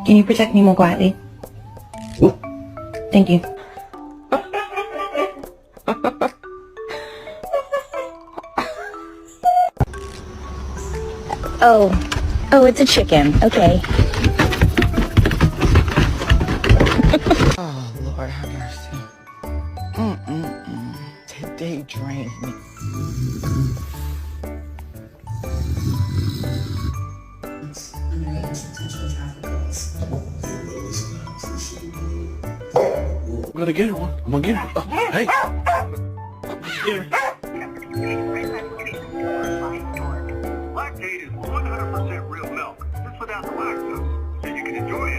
Can you protect me more quietly? Thank you. Oh, it's a chicken. Okay. Oh, Lord have mercy. Today drained me. I'm gonna get her one. I'm gonna get her. Oh, hey. I'm gonna get her.